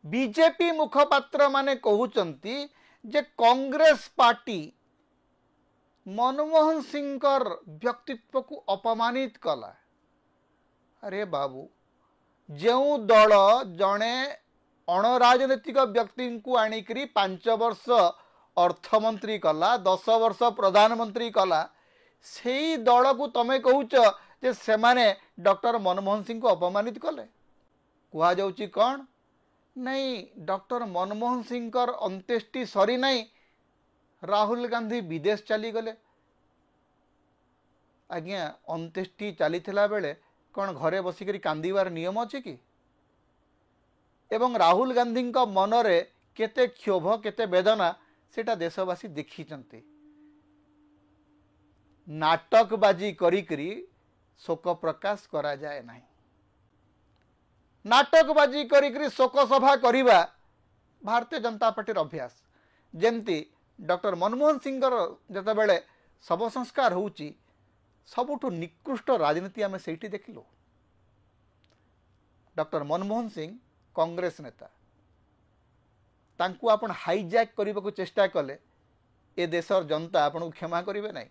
BJP मुखपात्र माने कहउचंती जे Congress party Manmohan Singh व्यक्तित्व को अपमानित कला। अरे बाबू, जो दल जड़े अणराजनैतिक व्यक्ति को आणिकी 5 वर्ष अर्थमंत्री कला, 10 वर्ष प्रधानमंत्री कला, से दल को तमें कहूच जे से माने डॉक्टर मनमोहन सिंह को अपमानित कले। कह जाउची कौन नहीं, डॉक्टर मनमोहन सिंह अंत्येष्टि सरी नहीं, राहुल गांधी विदेश चली गले। आज्ञा अंत्येष्टि चली बेले कौन घरे बसिक कांदीबार नियम अच्छे कि? एवं राहुल गांधी मनरे केते क्षोभ केते वेदना सेटा देशवासी देखी। नाटकबाजी करी शोक प्रकाश करा जाए नहीं। नाटकबाजी करी शोक सभा करवा भारतीय जनता पार्टी अभ्यास। जमती डॉक्टर मनमोहन सिंह जितेबाला शव संस्कार होउची, सबुठु निकृष्ट राजनीति आम से देखलु। डॉक्टर मनमोहन सिंह कांग्रेस नेता, तांकु आपण हाईजैक करने को चेष्टा कले, ए देशर जनता आपन को क्षमा करेंगे नहीं।